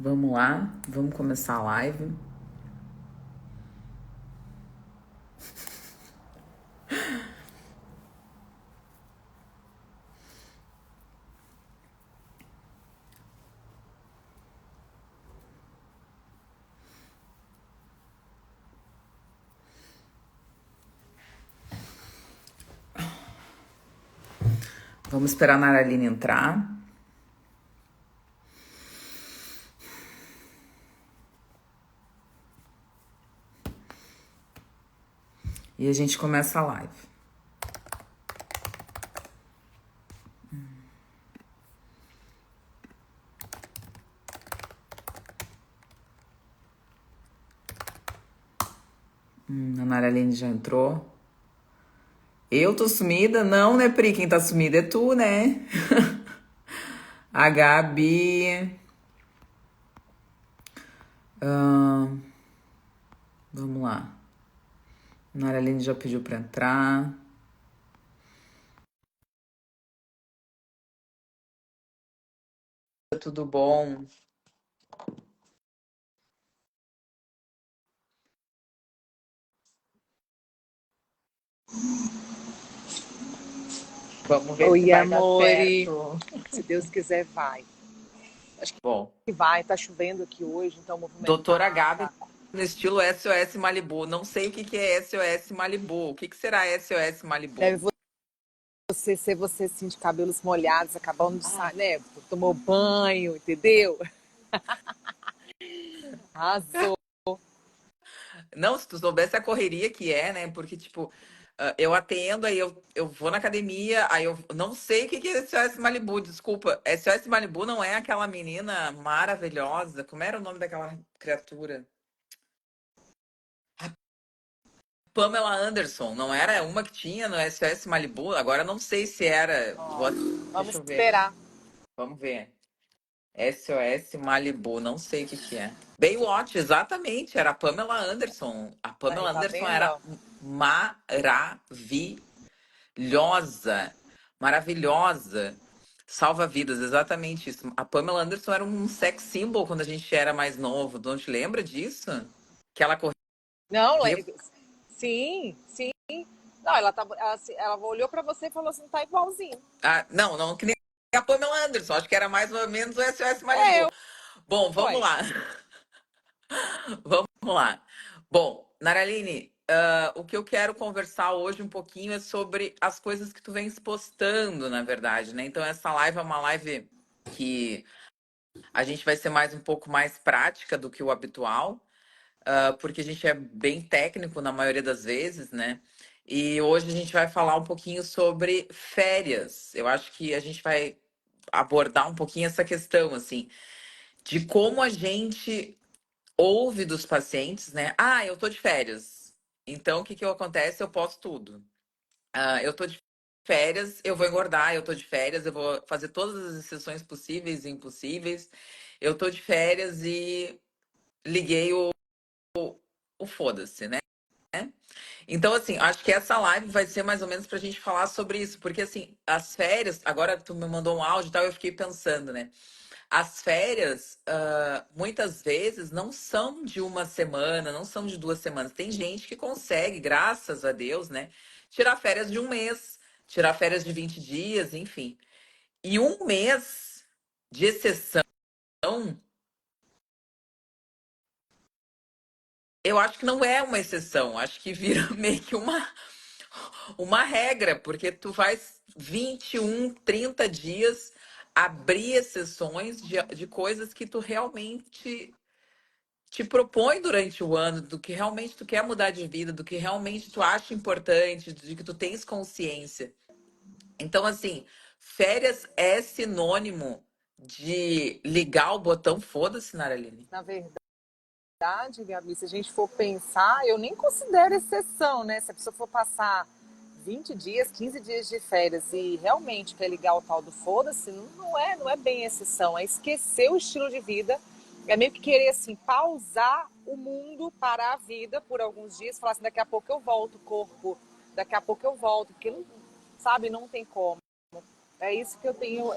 Vamos lá, vamos começar a live. Vamos esperar a Naraline entrar. E a gente começa a live. A Naraline já entrou. Eu tô sumida? Não, né, Pri? Quem tá sumida é tu, né? A Gabi. Vamos lá. A Naraline já pediu pra entrar. Tudo bom? Vamos ver se Oi, vai dar amore. certo. Se Deus quiser, vai. Acho Bom, que vai. Tá chovendo aqui hoje, então doutora Gabi movimentada. no estilo SOS Malibu. Não sei o que que é SOS Malibu. O que que será SOS Malibu? Deve você ser você, assim, de cabelos molhados, acabando de Ah, sair, né? Tomou banho, entendeu? Arrasou. não, se tu soubesse a correria que é, né? Porque, tipo, eu atendo, aí eu vou na academia, aí eu não sei o que que é SOS Malibu, desculpa. SOS Malibu não é aquela menina maravilhosa. Como era o nome daquela criatura? Pamela Anderson, não era uma que tinha no SOS Malibu? Agora eu não sei se era. Vamos Deixa eu ver. esperar. Vamos ver. SOS Malibu, não sei o que que é. Baywatch, exatamente, era a Pamela Anderson. A Aí, Pamela tá Anderson vendo? era Ó? maravilhosa, maravilhosa. Salva vidas, exatamente isso. A Pamela Anderson era um sex symbol quando a gente era mais novo. Não te lembra disso? Que ela corria. Não, sim, sim. Não, ela olhou pra você e falou assim, tá igualzinho. Ah, não, não que nem a Pamela Anderson. Acho que era mais ou menos o SOS É Malibu. eu, Bom, vamos ué. lá. Vamos lá. Bom, Naraline, o que eu quero conversar hoje um pouquinho é sobre as coisas que tu vens postando, na verdade, né? Então, essa live é uma live que a gente vai ser mais um pouco mais prática do que o habitual, porque a gente é bem técnico na maioria das vezes, né? E hoje a gente vai falar um pouquinho sobre férias. Eu acho que a gente vai abordar um pouquinho essa questão, assim, de como a gente ouve dos pacientes, né? Ah, eu tô de férias. Então, o que que acontece? Eu posso tudo. Eu tô de férias, eu vou engordar, eu tô de férias, eu vou fazer todas as exceções possíveis e impossíveis. Eu tô de férias e liguei o foda-se, né? Então, assim, acho que essa live vai ser mais ou menos pra gente falar sobre isso, porque assim, as férias, agora tu me mandou um áudio e tal, eu fiquei pensando, né? As férias, muitas vezes, não são de uma semana, não são de 2 semanas. Tem gente que consegue, graças a Deus, né? Tirar férias de um mês, tirar férias de 20 dias, enfim. E um mês de exceção, eu acho que não é uma exceção. Acho que vira meio que uma regra, porque tu faz 21, 30 dias abrir exceções de coisas que tu realmente te propõe durante o ano, do que realmente tu quer mudar de vida, do que realmente tu acha importante, de que tu tens consciência. Então, assim, férias é sinônimo de ligar o botão foda-se, Naraline. Na verdade, Gabi, se a gente for pensar, eu nem considero exceção, né? Se a pessoa for passar 20 dias, 15 dias de férias e realmente quer ligar o tal do foda-se, não é bem exceção, é esquecer o estilo de vida, é meio que querer assim pausar o mundo, parar a vida por alguns dias, falar assim, daqui a pouco eu volto, corpo, daqui a pouco eu volto, porque não, sabe, não tem como. É isso que eu tenho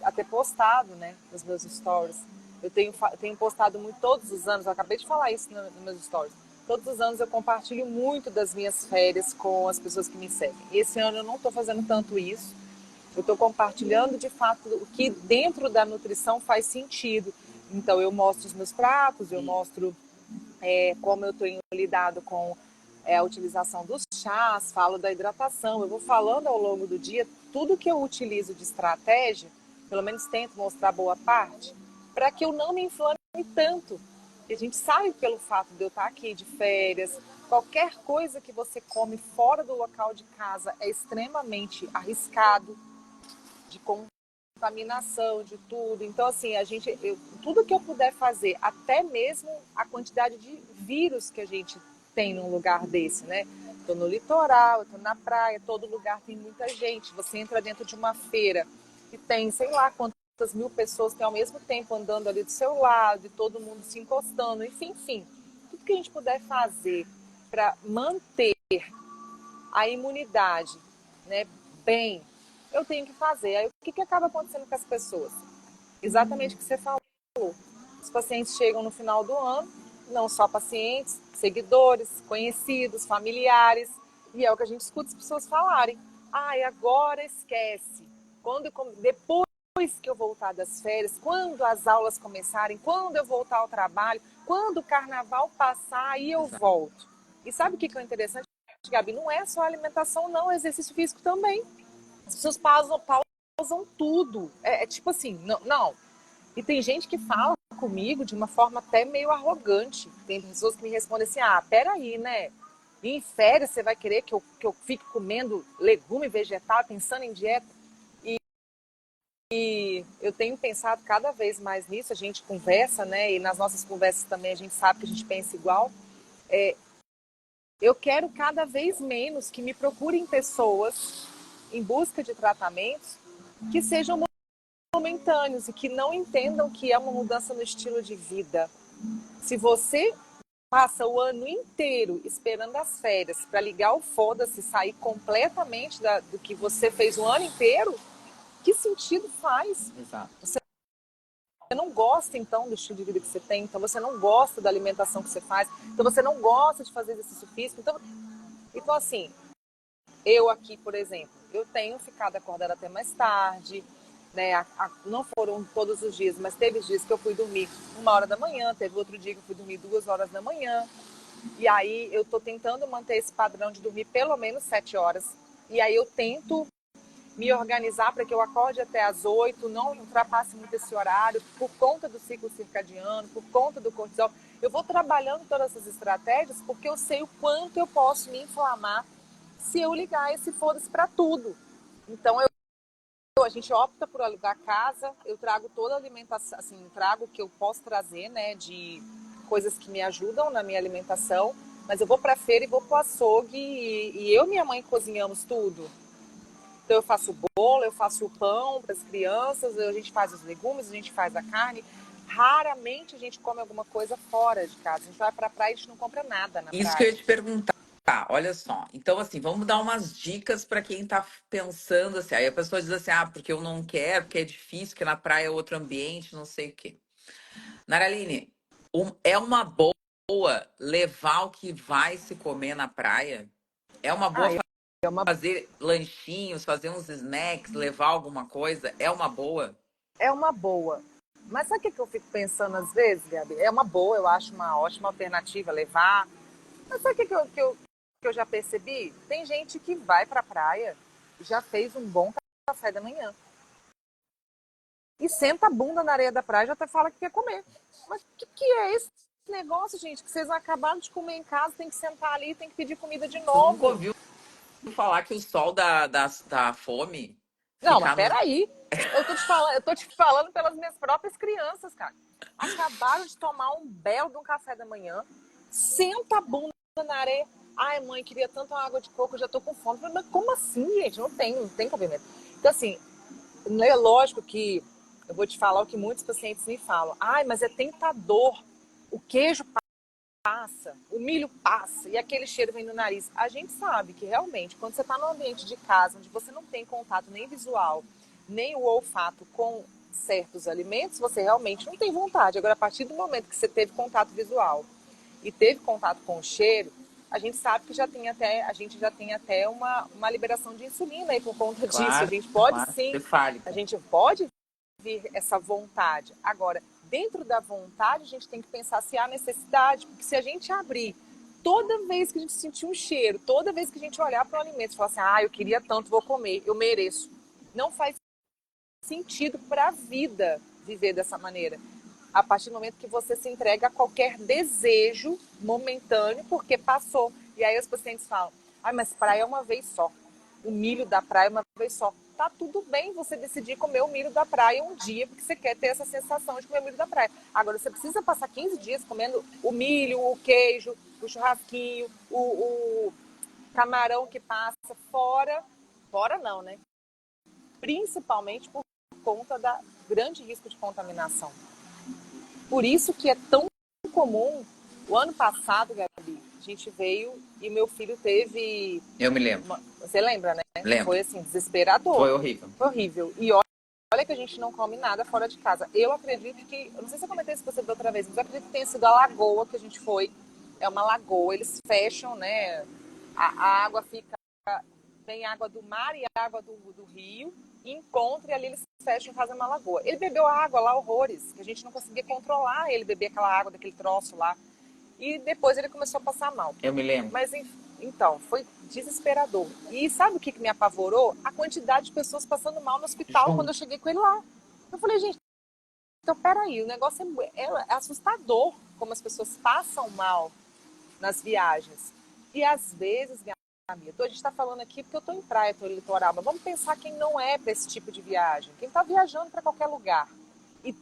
até postado, né, nos meus stories. Eu tenho postado muito todos os anos, eu acabei de falar isso nos meus stories. Todos os anos eu compartilho muito das minhas férias com as pessoas que me seguem. E esse ano eu não estou fazendo tanto isso. Eu estou compartilhando de fato o que dentro da nutrição faz sentido. Então eu mostro os meus pratos, eu mostro como eu tenho lidado com a utilização dos chás, falo da hidratação. Eu vou falando ao longo do dia tudo que eu utilizo de estratégia, pelo menos tento mostrar boa parte, para que eu não me inflame tanto. E a gente sabe pelo fato de eu estar aqui de férias, qualquer coisa que você come fora do local de casa é extremamente arriscado de contaminação, de tudo. Então, assim, tudo que eu puder fazer, até mesmo a quantidade de vírus que a gente tem num lugar desse, né? Estou no litoral, estou na praia, todo lugar tem muita gente. Você entra dentro de uma feira e tem, sei lá quantas mil pessoas que ao mesmo tempo andando ali do seu lado e todo mundo se encostando, enfim. Tudo que a gente puder fazer para manter a imunidade, né, bem, eu tenho que fazer. Aí o que acaba acontecendo com as pessoas? Exatamente o que você falou. Os pacientes chegam no final do ano, não só pacientes, seguidores, conhecidos, familiares, e é o que a gente escuta as pessoas falarem. Ai, agora esquece. Depois que eu voltar das férias, quando as aulas começarem, quando eu voltar ao trabalho, quando o carnaval passar, aí eu Exato. volto. E sabe o que é interessante, Gabi? Não é só alimentação, não, é exercício físico também. As pessoas pausam tudo. É tipo assim, não. E tem gente que fala comigo de uma forma até meio arrogante. Tem pessoas que me respondem assim, peraí, né? E em férias você vai querer que eu fique comendo legume vegetal, pensando em dieta? E eu tenho pensado cada vez mais nisso, a gente conversa, né? E nas nossas conversas também a gente sabe que a gente pensa igual. Eu quero cada vez menos que me procurem pessoas em busca de tratamentos que sejam momentâneos e que não entendam que é uma mudança no estilo de vida. Se você passa o ano inteiro esperando as férias para ligar o foda-se e sair completamente do que você fez o ano inteiro, que sentido faz? Exato. Você não gosta, então, do estilo de vida que você tem, então você não gosta da alimentação que você faz, então você não gosta de fazer exercício físico. Então assim, eu aqui, por exemplo, eu tenho ficado acordada até mais tarde, né? Não foram todos os dias, mas teve dias que eu fui dormir 1 hora da manhã, teve outro dia que eu fui dormir 2 horas da manhã. E aí eu tô tentando manter esse padrão de dormir pelo menos 7 horas. E aí eu tento me organizar para que eu acorde até às 8, não ultrapasse muito esse horário, por conta do ciclo circadiano, por conta do cortisol. Eu vou trabalhando todas essas estratégias porque eu sei o quanto eu posso me inflamar se eu ligar esse foda-se para tudo. Então a gente opta por alugar casa, eu trago toda a alimentação, assim, trago o que eu posso trazer, né, de coisas que me ajudam na minha alimentação, mas eu vou para a feira e vou para o açougue e eu e minha mãe cozinhamos tudo. Então eu faço o bolo, eu faço o pão para as crianças, a gente faz os legumes, a gente faz a carne. Raramente a gente come alguma coisa fora de casa. A gente vai para a praia e a gente não compra nada na Isso que eu ia praia. te perguntar. Olha só. Então, assim, vamos dar umas dicas para quem tá pensando assim. Aí a pessoa diz assim: porque eu não quero, porque é difícil, porque na praia é outro ambiente, não sei o quê. Naraline, é uma boa levar o que vai se comer na praia? É uma boa Ah, é uma, fazer lanchinhos, fazer uns snacks, levar alguma coisa? É uma boa? é uma boa. Mas sabe o que eu fico pensando às vezes, Gabi? É uma boa, eu acho uma ótima alternativa levar. Mas sabe o que eu já percebi? Tem gente que vai para a praia e já fez um bom café da manhã. E senta a bunda na areia da praia e já até fala que quer comer. Mas o que é esse negócio, gente? Que vocês acabaram de comer em casa, tem que sentar ali, tem que pedir comida de Tu nunca novo. ouviu falar que o sol da fome Não, mas ficar nos. peraí. Eu tô te falando pelas minhas próprias crianças, cara. Acabaram de tomar um belo de um café da manhã, senta a bunda na areia. Ai, mãe, queria tanto uma água de coco, eu já tô com fome. Mas como assim, gente? Não tem cabimento. Então, assim, não é lógico que eu vou te falar o que muitos pacientes me falam. Ai, mas é tentador. O queijo passa, o milho passa e aquele cheiro vem no nariz. A gente sabe que realmente, quando você está no ambiente de casa, onde você não tem contato nem visual, nem o olfato com certos alimentos, você realmente não tem vontade. Agora, a partir do momento que você teve contato visual e teve contato com o cheiro, a gente sabe que a gente já tem até uma liberação de insulina aí por conta disso. A Claro, gente pode claro. sim, a Cefálica. gente pode vir essa vontade. Agora, dentro da vontade, a gente tem que pensar se há necessidade, porque se a gente abrir toda vez que a gente sentir um cheiro, toda vez que a gente olhar para o alimento e falar assim, eu queria tanto, vou comer, eu mereço. Não faz sentido para a vida viver dessa maneira. A partir do momento que você se entrega a qualquer desejo momentâneo, porque passou. E aí os pacientes falam, mas praia é uma vez só. O milho da praia é uma vez só. Tá tudo bem você decidir comer o milho da praia um dia, porque você quer ter essa sensação de comer o milho da praia. Agora, você precisa passar 15 dias comendo o milho, o queijo, o churrasquinho, o camarão que passa fora. Fora não, né? Principalmente por conta da grande risco de contaminação. Por isso que é tão comum. O ano passado, Gabi, a gente veio e meu filho teve. Eu me lembro. Você lembra, né? Lembro. Foi assim, desesperador. Foi horrível. Foi horrível. E olha que a gente não come nada fora de casa. Eu acredito que. Eu não sei se eu comentei isso com você da outra vez, mas eu acredito que tenha sido a lagoa que a gente foi. É uma lagoa, eles fecham, né? A água fica. Vem água do mar e água do rio, e encontra e ali eles fecham e fazem uma lagoa. Ele bebeu água lá, horrores, que a gente não conseguia controlar ele beber aquela água daquele troço lá. E depois ele começou a passar mal. Eu me lembro. Mas então, foi desesperador. E sabe o que me apavorou? A quantidade de pessoas passando mal no hospital quando eu cheguei com ele lá. Eu falei, gente, então peraí, o negócio é assustador como as pessoas passam mal nas viagens. E às vezes, a gente está falando aqui porque eu estou em praia, estou em litoral, mas vamos pensar quem não é para esse tipo de viagem, quem está viajando para qualquer lugar e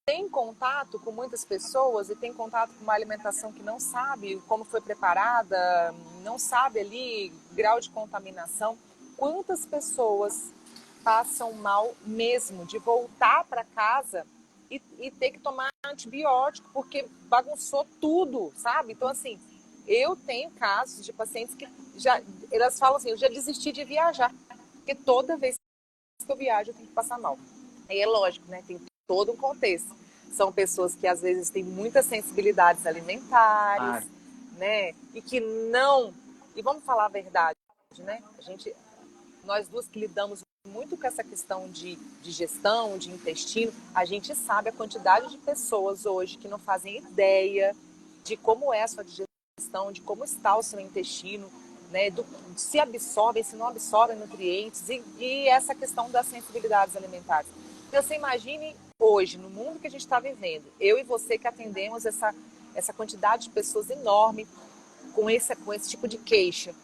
tem contato com muitas pessoas e tem contato com uma alimentação que não sabe como foi preparada, não sabe ali grau de contaminação. Quantas pessoas passam mal mesmo de voltar para casa e ter que tomar antibiótico porque bagunçou tudo, sabe? Então, assim, eu tenho casos de pacientes que elas falam assim, eu já desisti de viajar, porque toda vez que eu viajo eu tenho que passar mal. Aí é lógico, né? Tem todo um contexto. São pessoas que às vezes têm muitas sensibilidades alimentares, Claro. né? E que não. E vamos falar a verdade, né? Nós duas que lidamos muito com essa questão de digestão, de intestino, a gente sabe a quantidade de pessoas hoje que não fazem ideia de como é a sua digestão, de como está o seu intestino, né, se absorvem, se não absorvem nutrientes e essa questão das sensibilidades alimentares. Então, você imagine hoje, no mundo que a gente está vivendo, eu e você que atendemos essa quantidade de pessoas enorme com esse tipo de queixa.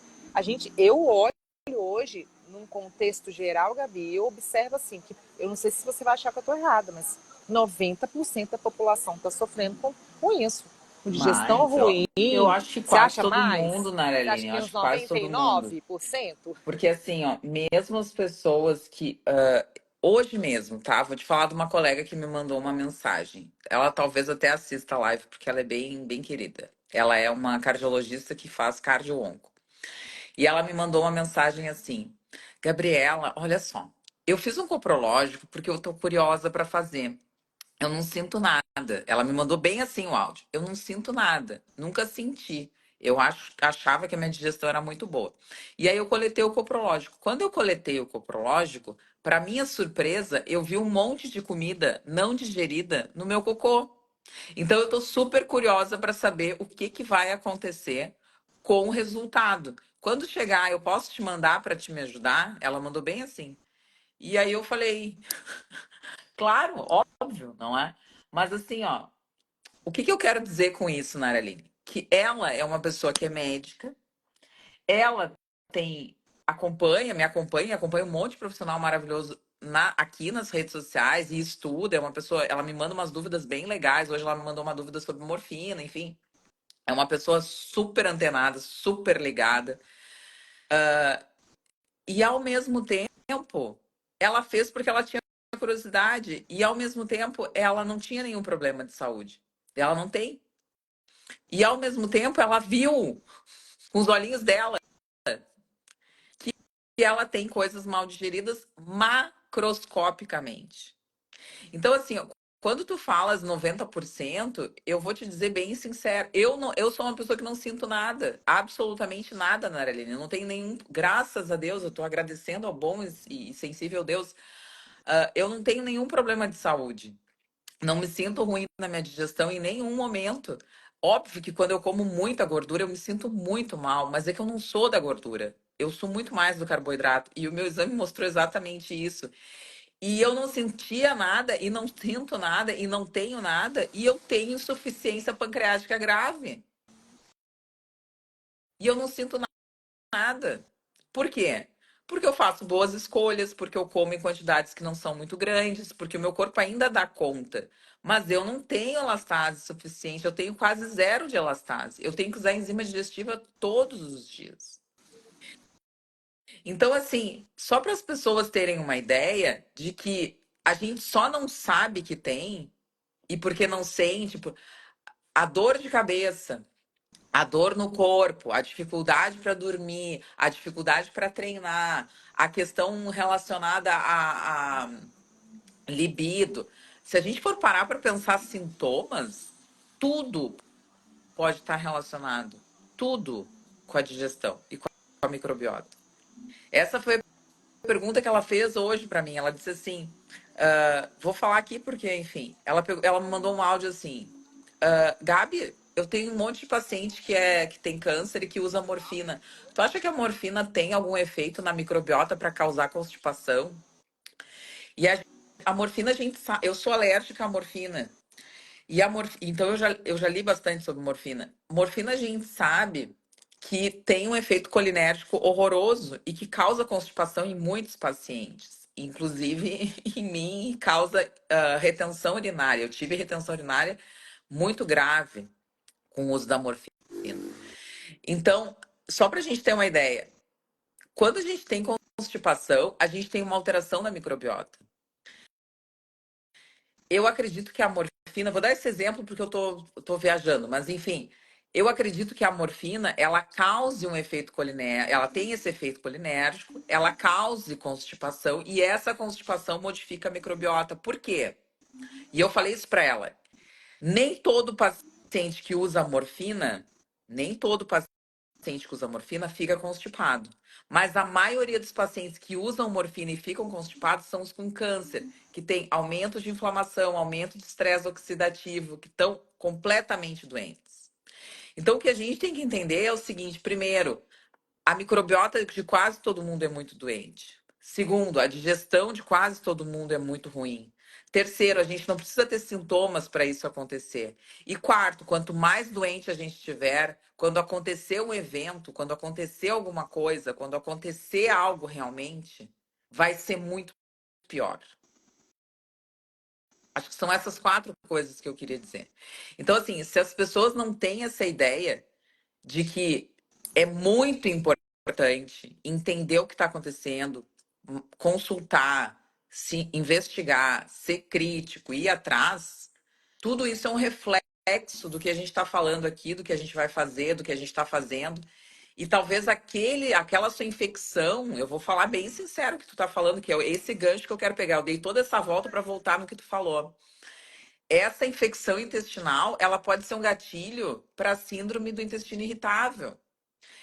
Eu olho hoje, num contexto geral, Gabi, eu observo assim, que eu não sei se você vai achar que eu estou errada, mas 90% da população está sofrendo com isso. Com digestão Mas ruim. eu acho que Você quase acha todo mais? mundo, Você acha Nareline, eu que acho uns que quase todo mundo. 99%? Porque assim, ó, mesmo as pessoas que. Hoje mesmo, tá? Vou te falar de uma colega que me mandou uma mensagem. Ela talvez até assista a live, porque ela é bem, bem querida. Ela é uma cardiologista que faz cardio-onco. E ela me mandou uma mensagem assim: Gabriela, olha só, eu fiz um coprológico porque eu tô curiosa para fazer. Eu não sinto nada. Ela me mandou bem assim o áudio. Eu não sinto nada. Nunca senti. Achava que a minha digestão era muito boa. E aí eu coletei o coprológico. Quando eu coletei o coprológico, para minha surpresa, eu vi um monte de comida não digerida no meu cocô. Então eu tô super curiosa para saber o que que vai acontecer com o resultado. Quando chegar, eu posso te mandar para te me ajudar? Ela mandou bem assim. E aí eu falei, claro, óbvio, não é? Mas assim, ó, o que que eu quero dizer com isso, Naraline? Que ela é uma pessoa que é médica, ela tem, acompanha um monte de profissional maravilhoso aqui nas redes sociais e estuda, é uma pessoa, ela me manda umas dúvidas bem legais, hoje ela me mandou uma dúvida sobre morfina, enfim. É uma pessoa super antenada, super ligada. E ao mesmo tempo, ela fez porque ela tinha curiosidade. E ao mesmo tempo, ela não tinha nenhum problema de saúde. Ela não tem. E ao mesmo tempo, ela viu com os olhinhos dela que ela tem coisas mal digeridas macroscopicamente. Então, assim, ó, quando tu falas 90%, eu vou te dizer bem sincero, eu sou uma pessoa que não sinto nada, absolutamente nada, Naraline. Eu não tenho nenhum, graças a Deus, eu tô agradecendo ao bom e sensível Deus, eu não tenho nenhum problema de saúde. Não me sinto ruim na minha digestão em nenhum momento. Óbvio que quando eu como muita gordura, eu me sinto muito mal, mas é que eu não sou da gordura. Eu sou muito mais do carboidrato. E o meu exame mostrou exatamente isso. E eu não sentia nada, e não sinto nada, e não tenho nada, e eu tenho insuficiência pancreática grave. E eu não sinto nada. Por quê? Porque eu faço boas escolhas, porque eu como em quantidades que não são muito grandes, porque o meu corpo ainda dá conta. Mas eu não tenho elastase suficiente, eu tenho quase zero de elastase. Eu tenho que usar enzima digestiva todos os dias. Então, assim, só para as pessoas terem uma ideia de que a gente só não sabe que tem, e porque não sente, tipo, a dor de cabeça, a dor no corpo, a dificuldade para dormir, a dificuldade para treinar, a questão relacionada a libido. Se a gente for parar para pensar sintomas, tudo pode estar relacionado, tudo com a digestão e com a microbiota. Essa foi a pergunta que ela fez hoje para mim. Ela disse assim: vou falar aqui porque, enfim, ela me mandou um áudio assim. Gabi, eu tenho um monte de paciente que tem câncer e que usa morfina. Tu acha que a morfina tem algum efeito na microbiota para causar constipação? E a morfina, a gente sabe, eu sou alérgica à morfina. Então eu já li bastante sobre morfina. Morfina a gente sabe que tem um efeito colinérgico horroroso e que causa constipação em muitos pacientes. Inclusive em mim causa retenção urinária. Eu tive retenção urinária muito grave com o uso da morfina. Então, só para a gente ter uma ideia, quando a gente tem constipação, a gente tem uma alteração na microbiota. Eu acredito que a morfina, vou dar esse exemplo porque eu tô viajando, mas enfim, eu acredito que a morfina, ela cause um efeito colinérgico, ela tem esse efeito colinérgico, ela cause constipação e essa constipação modifica a microbiota. Por quê? E eu falei isso para ela. Nem todo paciente que usa morfina, nem todo paciente que usa morfina fica constipado. Mas a maioria dos pacientes que usam morfina e ficam constipados são os com câncer, que tem aumento de inflamação, aumento de estresse oxidativo, que estão completamente doentes. Então, o que a gente tem que entender é o seguinte: primeiro, a microbiota de quase todo mundo é muito doente. Segundo, a digestão de quase todo mundo é muito ruim. Terceiro, a gente não precisa ter sintomas para isso acontecer. E quarto, quanto mais doente a gente tiver, quando acontecer um evento, quando acontecer alguma coisa, quando acontecer algo realmente, vai ser muito pior. Acho que são essas quatro coisas que eu queria dizer. Então, assim, se as pessoas não têm essa ideia de que é muito importante entender o que está acontecendo, consultar, se investigar, ser crítico, ir atrás, tudo isso é um reflexo do que a gente está falando aqui, do que a gente vai fazer, do que a gente está fazendo. E talvez aquela sua infecção, eu vou falar bem sincero o que tu tá falando, que é esse gancho que eu quero pegar. Eu dei toda essa volta para voltar no que tu falou. Essa infecção intestinal, ela pode ser um gatilho para a síndrome do intestino irritável.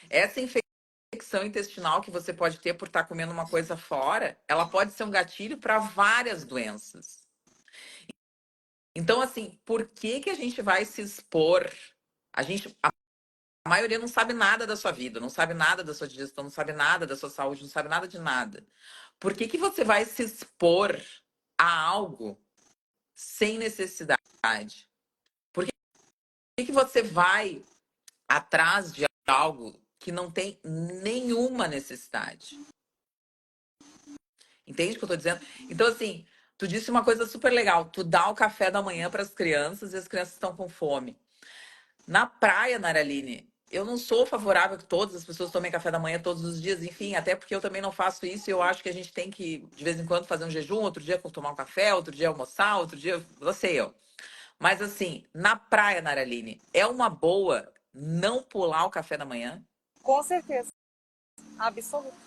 Essa infecção intestinal que você pode ter por estar comendo uma coisa fora, ela pode ser um gatilho para várias doenças. Então, assim, por que que a gente vai se expor? A maioria não sabe nada da sua vida, não sabe nada da sua digestão, não sabe nada da sua saúde, não sabe nada de nada. Por que que você vai se expor a algo sem necessidade? Por que você vai atrás de algo que não tem nenhuma necessidade? Entende o que eu tô dizendo? Então, assim, tu disse uma coisa super legal. Tu dá o café da manhã para as crianças e as crianças estão com fome. Na praia, Naraline, eu não sou favorável que todas as pessoas tomem café da manhã todos os dias, enfim, até porque eu também não faço isso e eu acho que a gente tem que, de vez em quando, fazer um jejum, outro dia tomar um café, outro dia almoçar, outro dia, não sei eu. Mas assim, na praia, Naraline, é uma boa não pular o café da manhã? Com certeza, absoluto.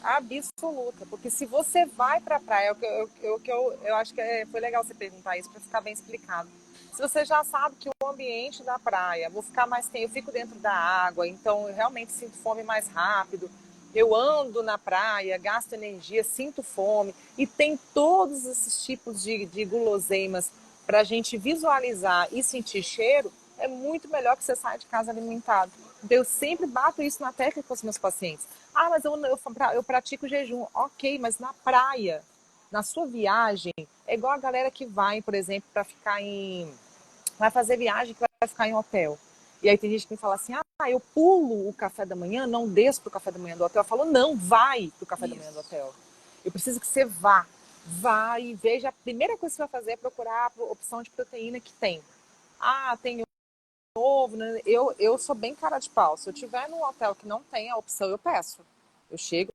absoluta. Porque se você vai para a praia, eu acho que foi legal você perguntar isso para ficar bem explicado. Se você já sabe que o ambiente da praia, vou ficar mais tempo, eu fico dentro da água, então eu realmente sinto fome mais rápido. Eu ando na praia, gasto energia, sinto fome. E tem todos esses tipos de guloseimas para a gente visualizar e sentir cheiro. É muito melhor que você saia de casa alimentado. Então, eu sempre bato isso na tecla com os meus pacientes. Ah, mas eu pratico jejum. Ok, mas na praia, na sua viagem, é igual a galera que vai, por exemplo, para ficar em vai fazer viagem que vai ficar em hotel. E aí tem gente que me fala assim, ah, eu pulo o café da manhã, não desço pro café da manhã do hotel. Eu falo, não, vai pro café da manhã do Isso. hotel. Eu preciso que você vá. Vá e veja, a primeira coisa que você vai fazer é procurar a opção de proteína que tem. Ah, tem ovo, né? Eu sou bem cara de pau. Se eu tiver num hotel que não tem a opção, eu peço. Eu chego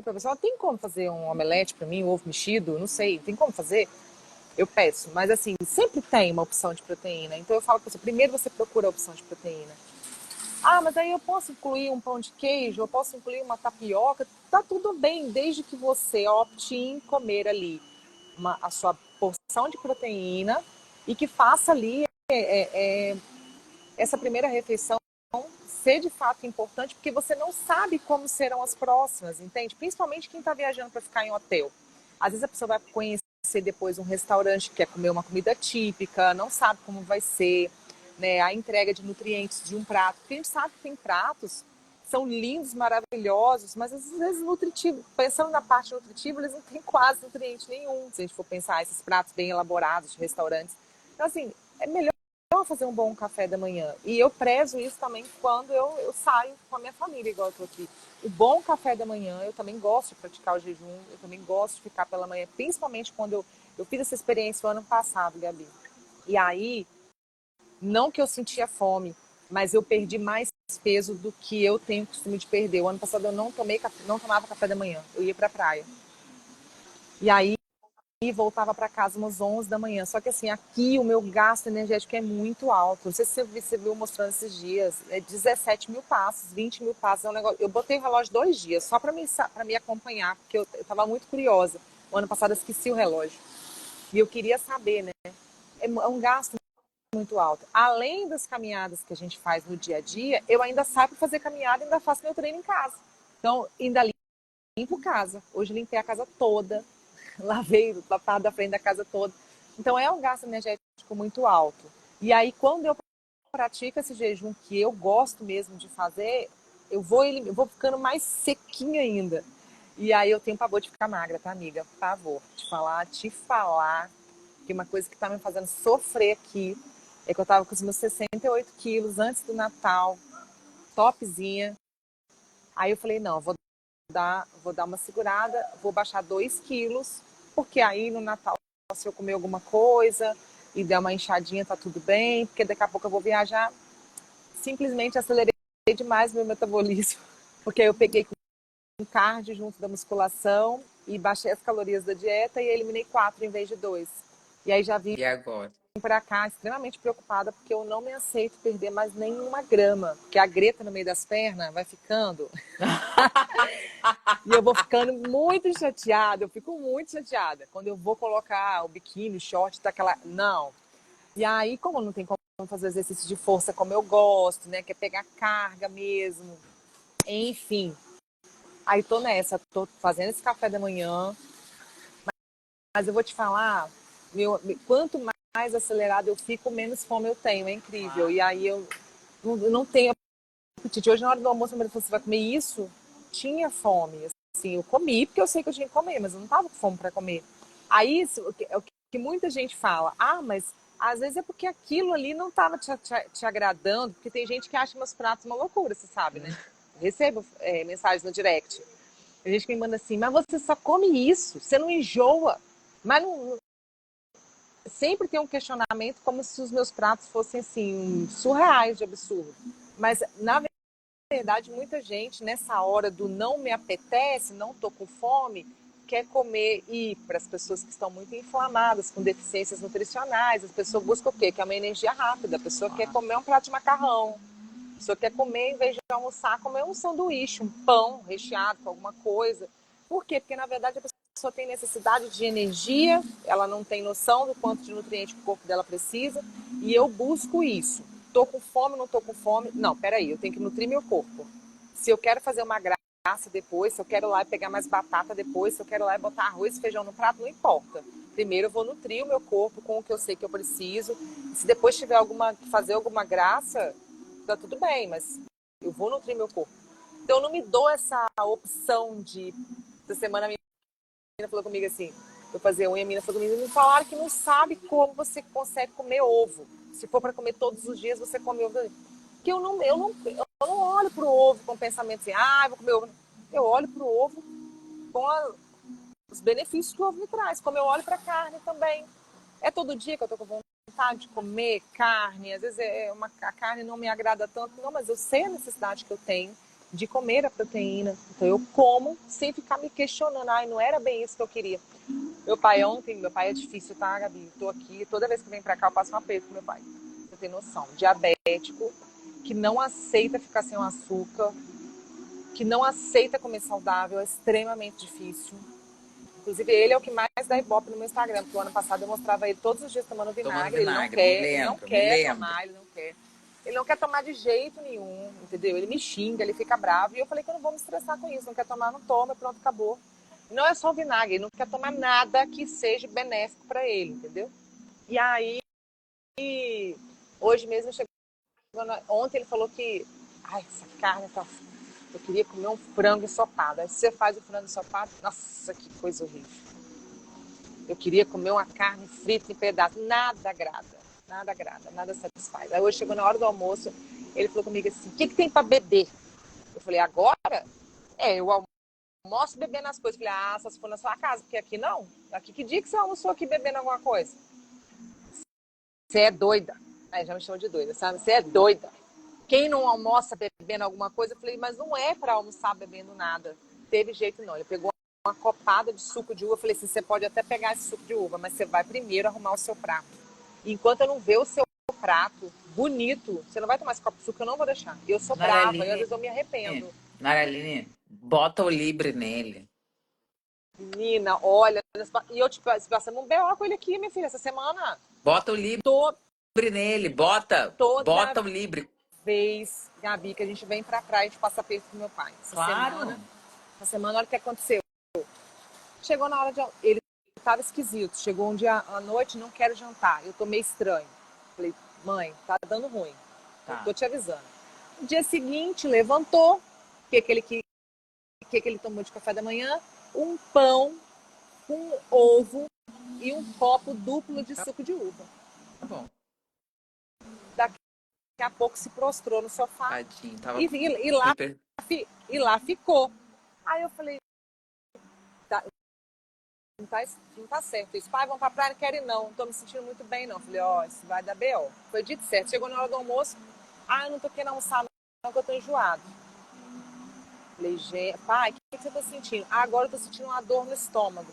para a pessoa, tem como fazer um omelete para mim, um ovo mexido? Não sei, tem como fazer? Eu peço, mas assim, sempre tem uma opção de proteína. Então eu falo para você, primeiro você procura a opção de proteína. Ah, mas aí eu posso incluir um pão de queijo, eu posso incluir uma tapioca, tá tudo bem, desde que você opte em comer ali a sua porção de proteína e que faça ali essa primeira refeição ser de fato importante, porque você não sabe como serão as próximas, entende? Principalmente quem está viajando para ficar em hotel. Às vezes a pessoa vai conhecer depois um restaurante que quer comer uma comida típica, não sabe como vai ser, né, a entrega de nutrientes de um prato. Porque a gente sabe que tem pratos que são lindos, maravilhosos, mas às vezes nutritivo, pensando na parte nutritiva, eles não têm quase nutriente nenhum, se a gente for pensar esses pratos bem elaborados de restaurantes. Então, assim, é melhor fazer um bom café da manhã. E eu prezo isso também quando eu saio com a minha família, igual eu tô aqui. O bom café da manhã, eu também gosto de praticar o jejum, eu também gosto de ficar pela manhã, principalmente quando eu fiz essa experiência o ano passado, Gabi. E aí, não que eu sentia fome, mas eu perdi mais peso do que eu tenho costume de perder. O ano passado eu não tomava café da manhã, eu ia pra praia. E aí e voltava para casa umas 11 da manhã. Só que assim, aqui o meu gasto energético é muito alto. Não sei se você viu mostrando esses dias. É 17 mil passos, 20 mil passos. É um negócio. Eu botei o relógio 2 dias só para me acompanhar, porque eu estava muito curiosa. O ano passado eu esqueci o relógio. E eu queria saber, né? É um gasto muito alto. Além das caminhadas que a gente faz no dia a dia, eu ainda saio para fazer caminhada e ainda faço meu treino em casa. Então, ainda limpo casa. Hoje limpei a casa toda, lavei a parte da frente da casa toda. Então é um gasto energético muito alto. E aí, quando eu pratico esse jejum que eu gosto mesmo de fazer, eu vou ficando mais sequinha ainda. E aí eu tenho pavor de ficar magra, tá, amiga? Pavor. Te falar que uma coisa que tá me fazendo sofrer aqui é que eu tava com os meus 68 quilos antes do Natal, topzinha. Aí eu falei, não, vou dar uma segurada, vou baixar 2 quilos, porque aí no Natal, se eu comer alguma coisa e der uma inchadinha, tá tudo bem, porque daqui a pouco eu vou viajar. Simplesmente acelerei demais meu metabolismo, porque aí eu peguei um cardio junto da musculação e baixei as calorias da dieta e eliminei 4 em vez de 2. E aí já vim E agora? para cá extremamente preocupada, porque eu não me aceito perder mais nenhuma grama, porque a greta no meio das pernas vai ficando. E eu vou ficando muito chateada, eu fico muito chateada. Quando eu vou colocar o biquíni, o short, tá aquela. Não. E aí, como não tem como fazer exercício de força como eu gosto, né? Que é pegar carga mesmo. Enfim. Aí tô nessa, tô fazendo esse café da manhã. Mas eu vou te falar, quanto mais acelerado eu fico, menos fome eu tenho. É incrível. E aí eu não tenho apetite. Hoje, na hora do almoço, a mulher falou: você vai comer isso? Tinha fome. Assim, eu comi porque eu sei que eu tinha que comer, mas eu não tava com fome para comer. Aí, isso é o que muita gente fala. Ah, mas às vezes é porque aquilo ali não tava te agradando, porque tem gente que acha meus pratos uma loucura, você sabe, né? Eu recebo mensagens no direct. Tem gente que me manda assim, mas você só come isso, você não enjoa. Mas não, sempre tem um questionamento como se os meus pratos fossem assim, surreais de absurdo. Mas, na verdade, muita gente, nessa hora do não me apetece, não tô com fome, quer comer. E para as pessoas que estão muito inflamadas, com deficiências nutricionais, as pessoas buscam o quê? Que é uma energia rápida. A pessoa quer comer um prato de macarrão, A pessoa quer comer, em vez de almoçar, comer um sanduíche, um pão recheado com alguma coisa. Por quê? Porque, na verdade, a pessoa tem necessidade de energia, ela não tem noção do quanto de nutriente que o corpo dela precisa, e eu busco isso. Tô com fome, não tô com fome? Não, peraí, eu tenho que nutrir meu corpo. Se eu quero fazer uma graça depois, se eu quero ir lá e pegar mais batata depois, se eu quero ir lá e botar arroz e feijão no prato, não importa. Primeiro eu vou nutrir o meu corpo com o que eu sei que eu preciso. Se depois tiver fazer alguma graça, tá tudo bem, mas eu vou nutrir meu corpo. Então eu não me dou essa opção de... Essa semana a menina falou comigo assim, eu fazia unha, a menina falou comigo, me falaram que não sabe como você consegue comer ovo. Se for para comer todos os dias, você come ovo. Que eu não olho pro ovo com pensamento assim, vou comer ovo. Eu olho pro ovo com os benefícios que o ovo me traz, como eu olho para a carne também. É todo dia que eu tô com vontade de comer carne, às vezes a carne não me agrada tanto, não, mas eu sei a necessidade que eu tenho de comer a proteína, então eu como sem ficar me questionando, não era bem isso que eu queria. Meu pai é difícil, tá, Gabi? Tô aqui, toda vez que vem pra cá eu passo um aperto com meu pai. Você tem noção, diabético, que não aceita ficar sem o açúcar, que não aceita comer saudável, é extremamente difícil. Inclusive, ele é o que mais dá ibope no meu Instagram, porque o ano passado eu mostrava ele todos os dias tomando Tomando vinagre, vinagre, me ele não lembro, me quer lembro. tomar, ele não quer. Ele não quer tomar de jeito nenhum, entendeu? Ele me xinga, ele fica bravo, e eu falei que eu não vou me estressar com isso, não quer tomar, não toma, pronto, acabou. Não é só o vinagre, ele não quer tomar nada que seja benéfico para ele, entendeu? E aí, hoje mesmo, ontem ele falou que, essa carne tá... Eu queria comer um frango ensopado. Aí você faz o frango ensopado, nossa, que coisa horrível. Eu queria comer uma carne frita em pedaços. Nada agrada, nada agrada, nada satisfaz. Aí hoje chegou na hora do almoço, ele falou comigo assim, o que tem para beber? Eu falei, agora? Eu almoço bebendo as coisas. Eu falei, só se for na sua casa, porque aqui não. Aqui, que dia que você almoçou aqui bebendo alguma coisa? Você é doida. Aí já me chamou de doida, sabe? Você é doida. Quem não almoça bebendo alguma coisa? Eu falei, mas não é para almoçar bebendo nada. Teve jeito não. Ele pegou uma copada de suco de uva. Eu falei assim, você pode até pegar esse suco de uva, mas você vai primeiro arrumar o seu prato. E enquanto eu não ver o seu prato bonito, você não vai tomar esse copo de suco, eu não vou deixar. Eu sou brava, e às Naraline, vezes eu me arrependo. Naraline, bota o Libre nele. Menina, olha, e eu tipo, passando um BO com ele aqui, minha filha, essa semana. Bota o Libre Tô, nele, bota, toda bota o Libre. vez, Gabi, que a gente vem pra cá, a gente passa perto com meu pai. Claro. Essa semana, olha o que aconteceu. Chegou na hora de... Ele estava esquisito. Chegou um dia à noite, não quero jantar. Eu tô meio estranho. Falei, mãe, tá dando ruim. Eu tô Tá. te avisando. No dia seguinte, levantou. O que ele tomou de café da manhã? Um pão com ovo e um copo duplo de Tá, suco de uva. tá bom. Daqui a pouco se prostrou no sofá Tadinho, tava e, com e, e, lá, hiper... e lá ficou. Aí eu falei, tá, não tá certo isso. Pai, vamos pra praia, não quero ir não. Não tô me sentindo muito bem não. Falei, isso vai dar B.O. Foi dito certo. Chegou na hora do almoço, eu não tô querendo almoçar não, que eu tô enjoado. Falei, pai, o que você tá sentindo? Agora eu tô sentindo uma dor no estômago.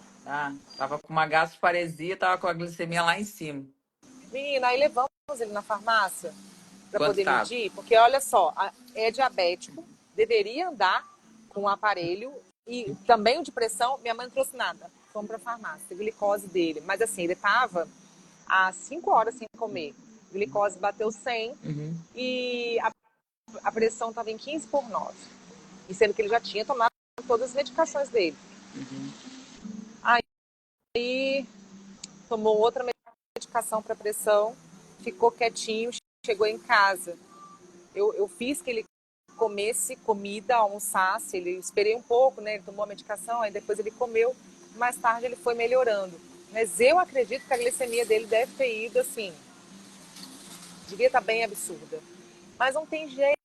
Tava com uma gastroparesia, tava com a glicemia lá em cima. Menina, aí levamos ele na farmácia para Quanto poder tava? medir, porque olha só, é diabético, deveria andar com o aparelho e também o de pressão, minha mãe não trouxe nada. Fomos para a farmácia, a glicose dele. Mas assim, ele tava há 5 horas sem comer. A glicose bateu 100 Uhum. e a pressão estava em 15/9. E sendo que ele já tinha tomado todas as medicações dele. Uhum. Aí tomou outra medicação para pressão, ficou quietinho, chegou em casa. Eu fiz que ele comesse comida, almoçasse, ele esperei um pouco, né? Ele tomou a medicação, aí depois ele comeu, mais tarde ele foi melhorando. Mas eu acredito que a glicemia dele deve ter ido assim, devia estar bem absurda. Mas não tem jeito,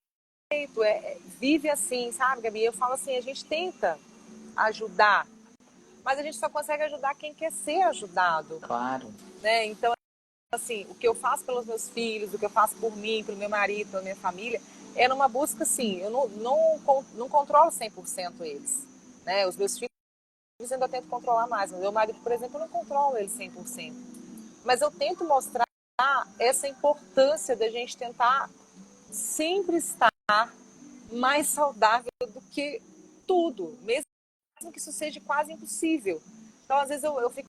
vive assim, sabe, Gabi? Eu falo assim, a gente tenta ajudar, mas a gente só consegue ajudar quem quer ser ajudado, Claro. né? Então, assim, o que eu faço pelos meus filhos, o que eu faço por mim, pelo meu marido, pela minha família, é numa busca, assim, eu não controlo 100% eles, né? Os meus filhos eu ainda tento controlar mais, mas meu marido, por exemplo, eu não controlo ele 100%. Mas eu tento mostrar essa importância da gente tentar sempre estar mais saudável do que tudo, mesmo que isso seja quase impossível. Então, às vezes, eu fico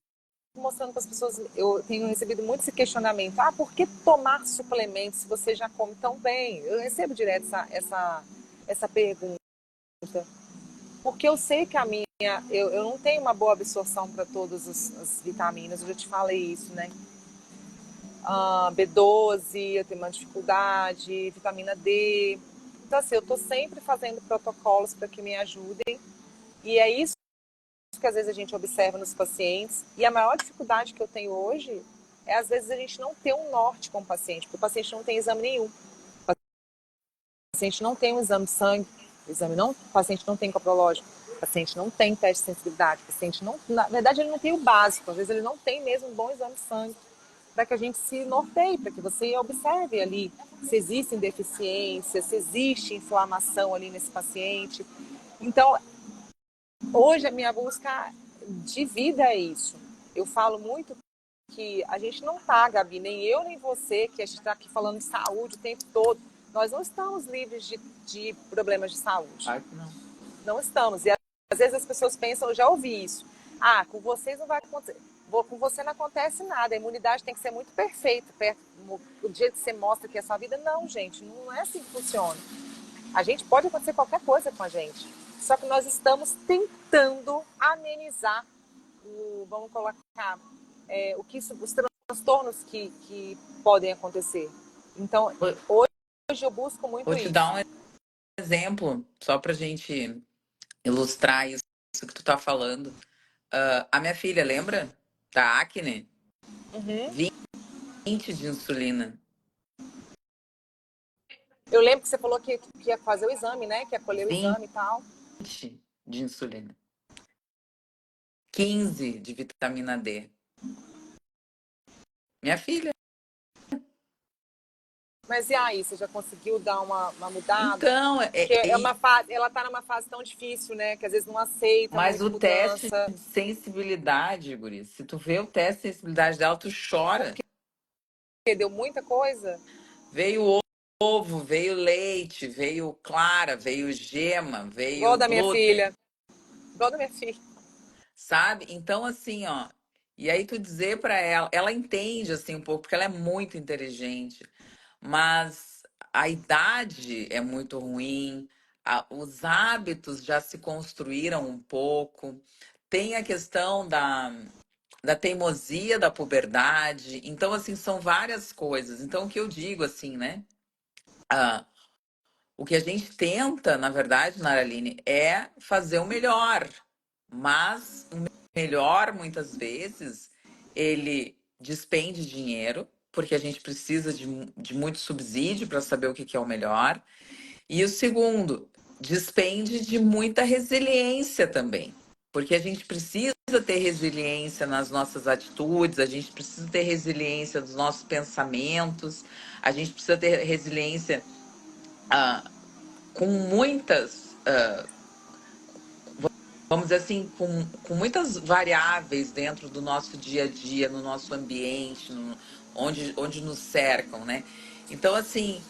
mostrando para as pessoas, eu tenho recebido muito esse questionamento: ah, por que tomar suplementos se você já come tão bem? Eu recebo direto essa pergunta, porque eu sei que eu não tenho uma boa absorção para todas as vitaminas, eu já te falei isso, né? B12, eu tenho uma dificuldade, vitamina D. Então, assim, eu estou sempre fazendo protocolos para que me ajudem, e é isso que às vezes a gente observa nos pacientes. E a maior dificuldade que eu tenho hoje é, às vezes, a gente não ter um norte com o paciente, porque o paciente não tem exame nenhum. O paciente não tem um exame de sangue, o paciente não tem coprológico, o paciente não tem teste de sensibilidade, o paciente não, na verdade, ele não tem o básico, às vezes ele não tem mesmo um bom exame de sangue, para que a gente se norteie, para que você observe ali se existem deficiências, se existe inflamação ali nesse paciente. Então, hoje a minha busca de vida é isso. Eu falo muito que a gente não tá, Gabi, nem eu nem você, que a gente está aqui falando de saúde o tempo todo, nós não estamos livres de problemas de saúde. Claro que não. Não estamos. E às vezes as pessoas pensam, eu já ouvi isso: ah, com vocês não vai acontecer. Com você não acontece nada, a imunidade tem que ser muito perfeita, o dia que você mostra que é a sua vida. Não, gente, não é assim que funciona. A gente pode acontecer qualquer coisa com a gente. Só que nós estamos tentando amenizar vamos colocar, os transtornos que podem acontecer. Então, Vou, hoje eu busco vou muito te dar isso. um exemplo, só pra gente ilustrar isso que tu tá falando. A minha filha, lembra? Da acne? Uhum. 20 de insulina. Eu lembro que você falou que ia fazer o exame, né? Que ia colher o 20 exame e tal. de insulina. 15 de vitamina D. Minha filha. Mas e aí, você já conseguiu dar uma mudada? Então, Porque é uma fase, ela tá numa fase tão difícil, né? Que às vezes não aceita mas muito o teste mudança. de sensibilidade, Guri, se tu vê o teste de sensibilidade dela, tu chora. Porque deu muita coisa. Veio ovo, veio leite, veio clara, veio gema, Igual veio da minha glúten, filha. Igual da minha filha. sabe? Então, assim, ó. E aí tu dizer pra ela, ela entende assim um pouco, porque ela é muito inteligente, mas a idade é muito ruim, os hábitos já se construíram um pouco, tem a questão da teimosia da puberdade, então, assim, são várias coisas. Então, o que eu digo, assim, né? Ah, o que a gente tenta, na verdade, Naraline, é fazer o melhor. Mas o melhor, muitas vezes, ele despende dinheiro, porque a gente precisa de muito subsídio para saber o que que é o melhor. E o segundo, despende de muita resiliência também, porque a gente precisa ter resiliência nas nossas atitudes, a gente precisa ter resiliência dos nossos pensamentos, a gente precisa ter resiliência ah, com muitas, vamos dizer assim, com muitas variáveis dentro do nosso dia a dia, no nosso ambiente, onde nos cercam, né? Então, assim,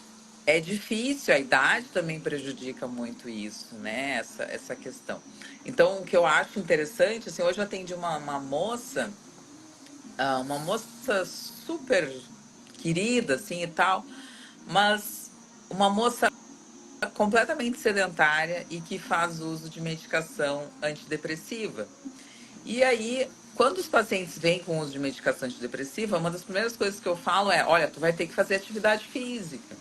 é difícil, a idade também prejudica muito isso, né? Essa questão. Então, o que eu acho interessante, assim, hoje eu atendi uma moça super querida, assim, e tal, mas uma moça completamente sedentária e que faz uso de medicação antidepressiva. E aí, quando os pacientes vêm com uso de medicação antidepressiva, uma das primeiras coisas que eu falo é: olha, tu vai ter que fazer atividade física.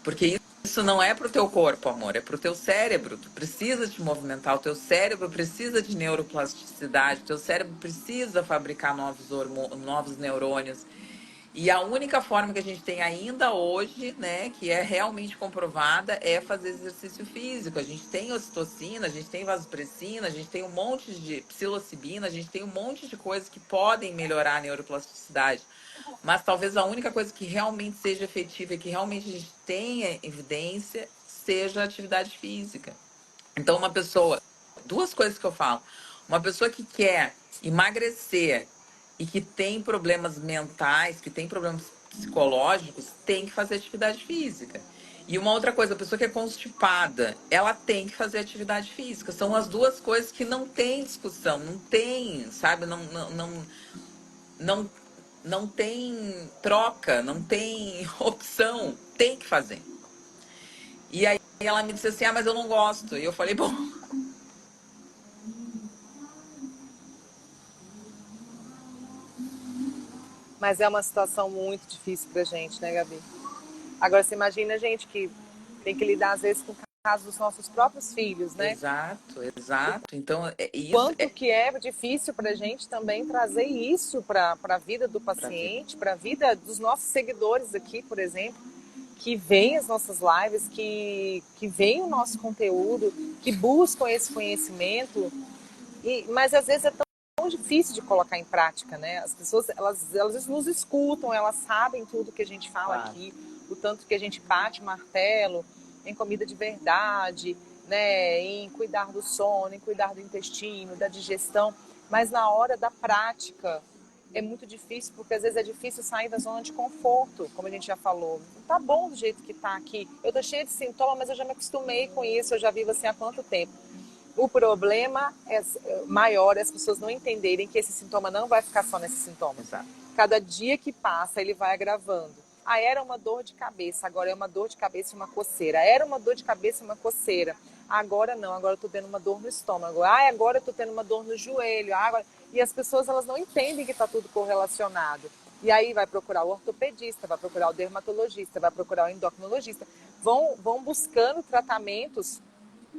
Porque isso não é pro teu corpo, amor, é pro teu cérebro. Tu precisa te movimentar, o teu cérebro precisa de neuroplasticidade, o teu cérebro precisa fabricar novos neurônios. E a única forma que a gente tem ainda hoje, né, que é realmente comprovada, é fazer exercício físico. A gente tem ocitocina, a gente tem vasopressina, a gente tem um monte de psilocibina, a gente tem um monte de coisas que podem melhorar a neuroplasticidade. Mas talvez a única coisa que realmente seja efetiva e que realmente a gente tenha evidência seja a atividade física. Então, duas coisas que eu falo. Uma pessoa que quer emagrecer e que tem problemas mentais, que tem problemas psicológicos, tem que fazer atividade física. E uma outra coisa, a pessoa que é constipada, ela tem que fazer atividade física. São as duas coisas que não tem discussão, não tem, sabe? Não, não tem troca, não tem opção. Tem que fazer. E aí ela me disse assim: ah, mas eu não gosto. E eu falei: bom, Mas é uma situação muito difícil pra gente, né, Gabi? Agora, você imagina a gente que tem que lidar, às vezes, com o caso dos nossos próprios filhos, né? exato, exato. Então, isso Quanto é que é difícil para a gente também trazer isso para a vida do pra vida. paciente, para a vida dos nossos seguidores aqui, por exemplo, que veem as nossas lives, que veem o nosso conteúdo, que buscam esse conhecimento, mas às vezes é tão difícil de colocar em prática, né? As pessoas, elas nos escutam, elas sabem tudo que a gente fala Claro. aqui, o tanto que a gente bate martelo em comida de verdade, né? Em cuidar do sono, em cuidar do intestino, da digestão, mas na hora da prática é muito difícil, porque às vezes é difícil sair da zona de conforto, como a gente já falou. Não tá bom do jeito que tá aqui. Eu tô cheia de sintomas, mas eu já me acostumei com isso, eu já vivo assim há quanto tempo. O problema é maior as pessoas não entenderem que esse sintoma não vai ficar só nesse sintoma. Exato. Cada dia que passa, ele vai agravando. Ah, era uma dor de cabeça, agora é uma dor de cabeça e uma coceira. Era uma dor de cabeça e uma coceira. Agora não, agora eu tô tendo uma dor no estômago. Ah, agora eu tô tendo uma dor no joelho. Ah, agora... E as pessoas, elas não entendem que tá tudo correlacionado. E aí vai procurar o ortopedista, vai procurar o dermatologista, vai procurar o endocrinologista. Vão buscando tratamentos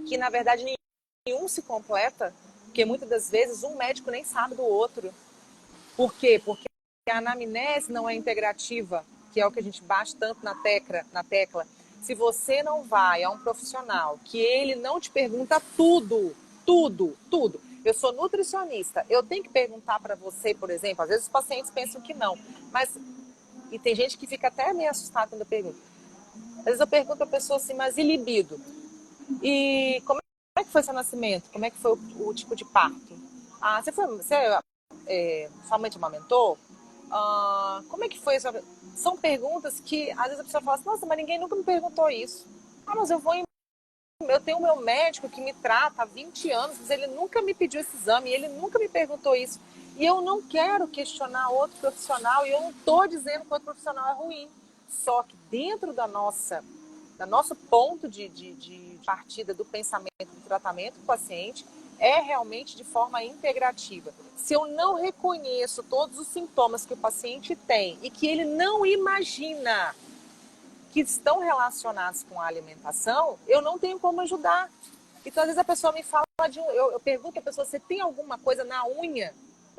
que, na verdade, nenhum se completa, porque muitas das vezes um médico nem sabe do outro. Por quê? Porque a anamnese não é integrativa, que é o que a gente bate tanto na tecla. Se você não vai a um profissional que ele não te pergunta tudo, tudo, tudo. Eu sou nutricionista, eu tenho que perguntar para você, por exemplo, às vezes os pacientes pensam que não, mas e tem gente que fica até meio assustada quando eu pergunto. Às vezes eu pergunto a pessoa assim, mas e libido? E como é que foi seu nascimento? Como é que foi o tipo de parto? Ah, sua mãe te amamentou? Ah, como é que foi? São perguntas que às vezes a pessoa fala assim, nossa, mas ninguém nunca me perguntou isso. Ah, mas eu tenho o meu médico que me trata há 20 anos, mas ele nunca me pediu esse exame, ele nunca me perguntou isso. E eu não quero questionar outro profissional, e eu não estou dizendo que outro profissional é ruim. Só que dentro da nosso ponto de partida do pensamento do tratamento do paciente, é realmente de forma integrativa. Se eu não reconheço todos os sintomas que o paciente tem e que ele não imagina que estão relacionados com a alimentação, eu não tenho como ajudar. Então, às vezes a pessoa me fala eu pergunto à pessoa, você tem alguma coisa na unha?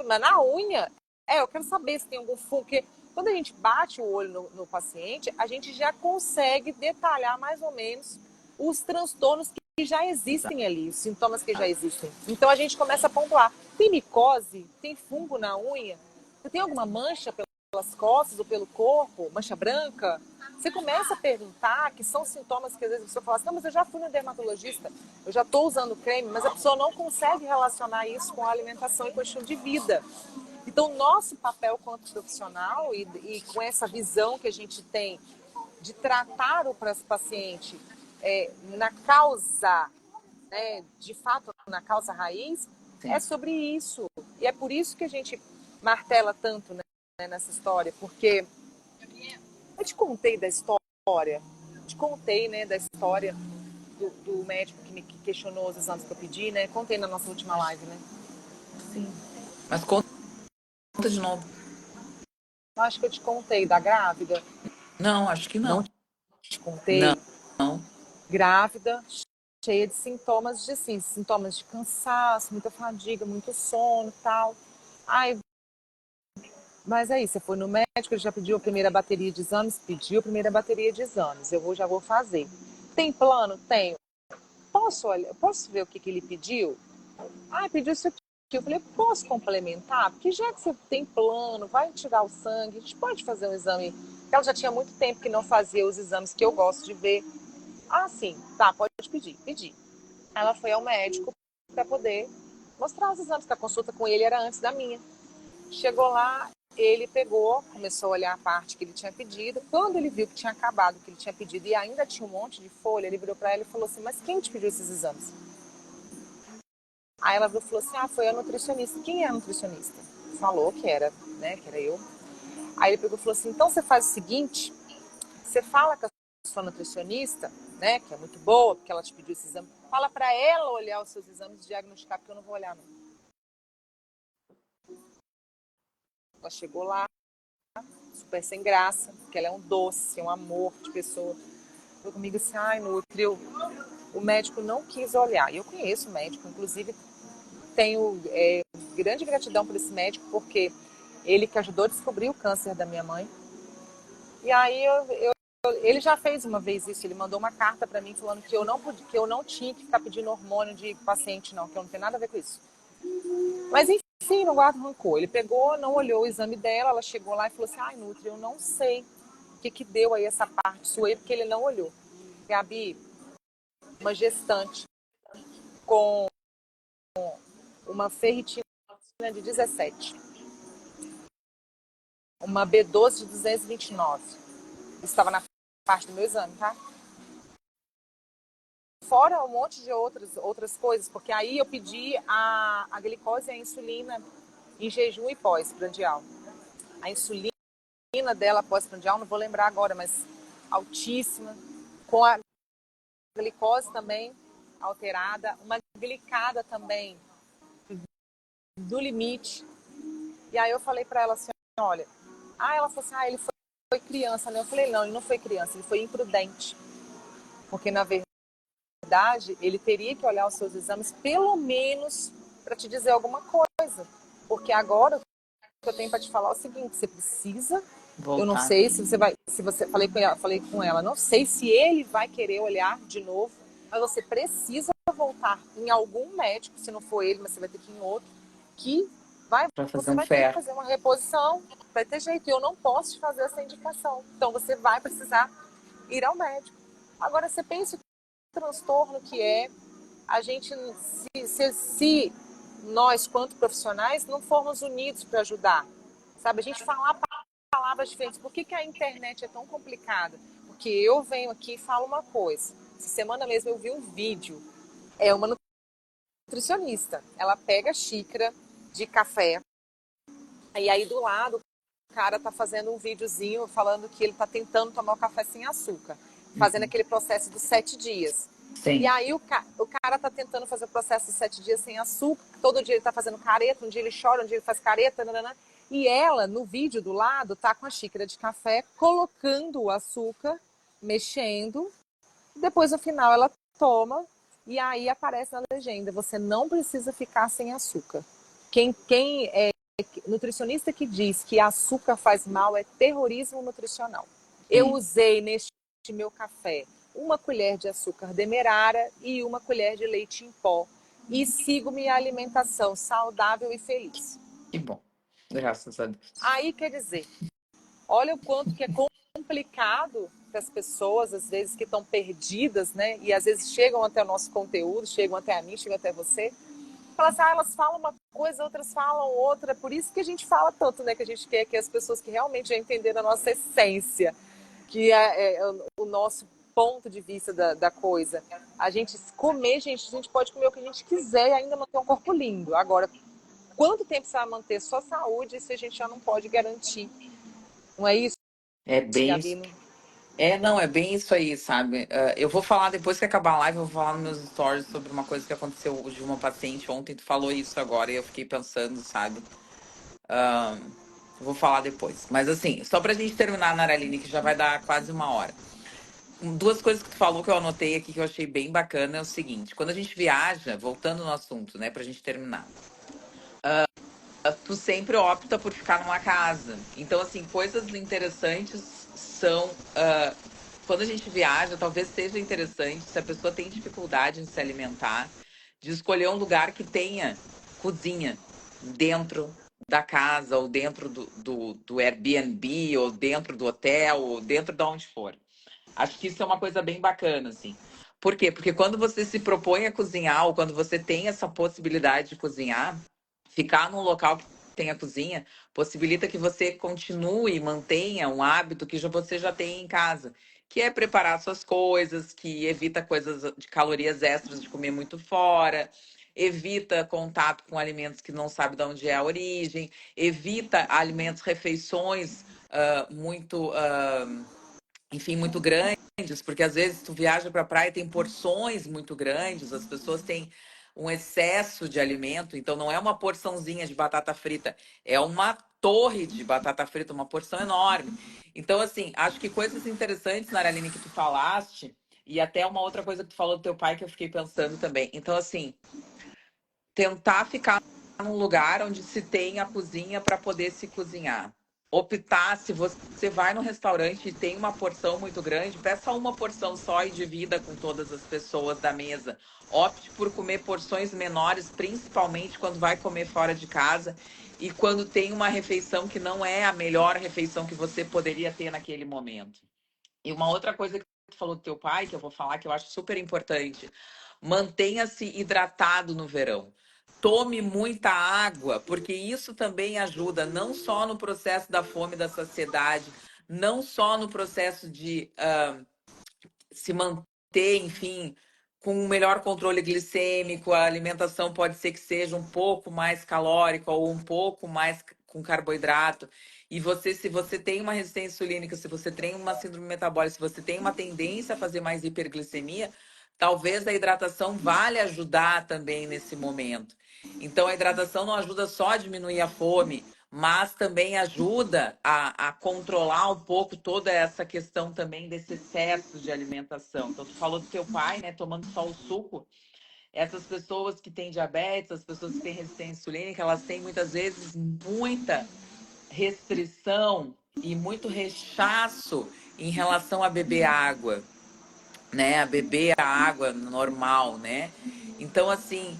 Mas na unha? Eu quero saber se tem algum fungo, porque quando a gente bate o olho no paciente, a gente já consegue detalhar mais ou menos os transtornos que já existem ali, os sintomas que já existem. Então a gente começa a pontuar. Tem micose? Tem fungo na unha? Você tem alguma mancha pelas costas ou pelo corpo? Mancha branca? Você começa a perguntar, que são sintomas que às vezes a pessoa fala assim, não, mas eu já fui no dermatologista, eu já estou usando creme, mas a pessoa não consegue relacionar isso com a alimentação e com o estilo de vida. Então, nosso papel quanto profissional e com essa visão que a gente tem de tratar o paciente na causa, né, de fato, na causa raiz, é Sim. sobre isso. E é por isso que a gente martela tanto, né, nessa história, porque eu te contei da história, te contei, né, da história do médico que me questionou os exames que eu pedi, né? Contei na nossa última live, né? Sim. Mas conta de novo. Eu acho que eu te contei da grávida. Não, acho que Não não. te Não, contei. não. Grávida, cheia de sintomas de assim, sintomas de cansaço, muita fadiga, muito sono, tal. Ai, mas aí, você foi no médico, ele já pediu a primeira bateria de exames? Pediu a primeira bateria de exames. Já vou fazer. Tem plano? Tenho. Posso ver o que ele pediu? Ah, pediu isso aqui. Eu falei, posso complementar? Porque já que você tem plano, vai tirar o sangue, a gente pode fazer um exame. Ela já tinha muito tempo que não fazia os exames que eu gosto de ver. Ah, sim, tá, pode pedir. Pedi. Ela foi ao médico para poder mostrar os exames, que a consulta com ele era antes da minha. Chegou lá, ele pegou, começou a olhar a parte que ele tinha pedido. Quando ele viu que tinha acabado o que ele tinha pedido e ainda tinha um monte de folha, ele virou para ela e falou assim: mas quem te pediu esses exames? Aí ela falou assim: ah, foi a nutricionista. Quem é a nutricionista? Falou que era, né, que era eu. Aí ele pegou e falou assim: então você faz o seguinte, você fala com a sua nutricionista, né, que é muito boa, porque ela te pediu esse exame, fala para ela olhar os seus exames e diagnosticar, porque eu não vou olhar não. Ela chegou lá, super sem graça, porque ela é um doce, um amor de pessoa. Falou comigo assim: ai, Nutri, o médico não quis olhar. E eu conheço o médico, inclusive tenho grande gratidão por esse médico, porque ele que ajudou a descobrir o câncer da minha mãe. E aí ele já fez uma vez isso, ele mandou uma carta para mim falando que eu não tinha que ficar pedindo hormônio de paciente, não, que eu não tenho nada a ver com isso. Mas enfim, não guardo rancor. Ele pegou, não olhou o exame dela, ela chegou lá e falou assim: ai, Nutri, eu não sei o que deu aí essa parte sua aí, porque ele não olhou. Gabi, uma gestante com uma ferritina de 17, uma B12 de 229. Estava na parte do meu exame, tá? Fora um monte de outras coisas, porque aí eu pedi a glicose e a insulina em jejum e pós-prandial. A insulina dela pós-prandial, não vou lembrar agora, mas altíssima, com a glicose também alterada, uma glicada também do limite. E aí eu falei para ela assim, olha, ela falou assim, ele foi criança, né? Eu falei, não, ele não foi criança, ele foi imprudente. Porque, na verdade, ele teria que olhar os seus exames, pelo menos, para te dizer alguma coisa. Porque agora, o que eu tenho para te falar é o seguinte, você precisa, eu não Voltar. sei se você vai, se você, falei com ela, não sei se ele vai querer olhar de novo, mas você precisa voltar em algum médico, se não for ele, mas você vai ter que ir em outro, que Para fazer você um vai ter que ferro. fazer uma reposição, vai ter jeito, eu não posso te fazer essa indicação. Então você vai precisar ir ao médico. Agora você pensa o transtorno que é a gente, se nós, quanto profissionais, não formos unidos para ajudar, sabe? A gente falar palavras diferentes. Por que a internet é tão complicada? Porque eu venho aqui e falo uma coisa. Essa semana mesmo eu vi um vídeo. É uma nutricionista. Ela pega a xícara de café e aí do lado o cara tá fazendo um videozinho falando que ele tá tentando tomar o café sem açúcar, fazendo Uhum. aquele processo dos 7 dias. E Sim. aí o cara tá tentando fazer o processo dos 7 dias sem açúcar, todo dia ele tá fazendo careta, um dia ele chora, um dia ele faz careta, nanana. E ela, no vídeo do lado, tá com a xícara de café, colocando o açúcar, mexendo, depois no final ela toma, e aí aparece na legenda, você não precisa ficar sem açúcar. Quem é nutricionista que diz que açúcar faz mal é terrorismo nutricional. Eu Sim. usei neste meu café uma colher de açúcar demerara e uma colher de leite em pó e sigo minha alimentação saudável e feliz. Que bom. Graças a Deus. Aí quer dizer, olha o quanto que é complicado para as pessoas, às vezes, que estão perdidas, né? E às vezes chegam até o nosso conteúdo, chegam até a mim, chegam até você, fala assim, elas falam uma coisa, outras falam outra. Por isso que a gente fala tanto, né? Que a gente quer que as pessoas que realmente já entenderam a nossa essência, que é o nosso ponto de vista da coisa. A gente comer, gente, a gente pode comer o que a gente quiser e ainda manter um corpo lindo. Agora, quanto tempo você vai manter sua saúde, isso a gente já não pode garantir. Não é isso, É bem isso. Gabi? Não, é bem isso aí, sabe? Eu vou falar depois que acabar a live, eu vou falar nos meus stories sobre uma coisa que aconteceu de uma paciente ontem. Tu falou isso agora e eu fiquei pensando, sabe? Eu vou falar depois. Mas assim, só pra gente terminar, Naraline, que já vai dar quase uma hora. Duas coisas que tu falou que eu anotei aqui que eu achei bem bacana é o seguinte: quando a gente viaja, voltando no assunto, né, pra gente terminar, tu sempre opta por ficar numa casa. Então, assim, coisas interessantes são. Quando a gente viaja, talvez seja interessante, se a pessoa tem dificuldade em se alimentar, de escolher um lugar que tenha cozinha dentro da casa, ou dentro do Airbnb, ou dentro do hotel, ou dentro de onde for. Acho que isso é uma coisa bem bacana, assim. Por quê? Porque quando você se propõe a cozinhar, ou quando você tem essa possibilidade de cozinhar, ficar num local que tem a cozinha, possibilita que você continue e mantenha um hábito que você já tem em casa, que é preparar suas coisas, que evita coisas de calorias extras de comer muito fora, evita contato com alimentos que não sabe de onde é a origem, evita alimentos, refeições muito, enfim, muito grandes, porque às vezes tu viaja para a praia e tem porções muito grandes, as pessoas têm um excesso de alimento, então não é uma porçãozinha de batata frita, é uma torre de batata frita, uma porção enorme. Então, assim, acho que coisas interessantes, Naraline, que tu falaste, e até uma outra coisa que tu falou do teu pai que eu fiquei pensando também. Então, assim, tentar ficar num lugar onde se tem a cozinha para poder se cozinhar. Optar, se você vai no restaurante e tem uma porção muito grande, peça uma porção só e divida com todas as pessoas da mesa. Opte por comer porções menores, principalmente quando vai comer fora de casa e quando tem uma refeição que não é a melhor refeição que você poderia ter naquele momento. E uma outra coisa que tu falou do teu pai, que eu vou falar, que eu acho super importante. Mantenha-se hidratado no verão. Tome muita água, porque isso também ajuda, não só no processo da fome e da saciedade, não só no processo de se manter, enfim, com um melhor controle glicêmico, a alimentação pode ser que seja um pouco mais calórica ou um pouco mais com carboidrato. E você, se você tem uma resistência insulínica, se você tem uma síndrome metabólica, se você tem uma tendência a fazer mais hiperglicemia, talvez a hidratação vale ajudar também nesse momento. Então, a hidratação não ajuda só a diminuir a fome, mas também ajuda a controlar um pouco toda essa questão também desse excesso de alimentação. Então, tu falou do teu pai, né, tomando só o suco. Essas pessoas que têm diabetes, as pessoas que têm resistência insulínica, elas têm muitas vezes muita restrição e muito rechaço em relação a beber água, né? A beber a água normal, né? Então, assim,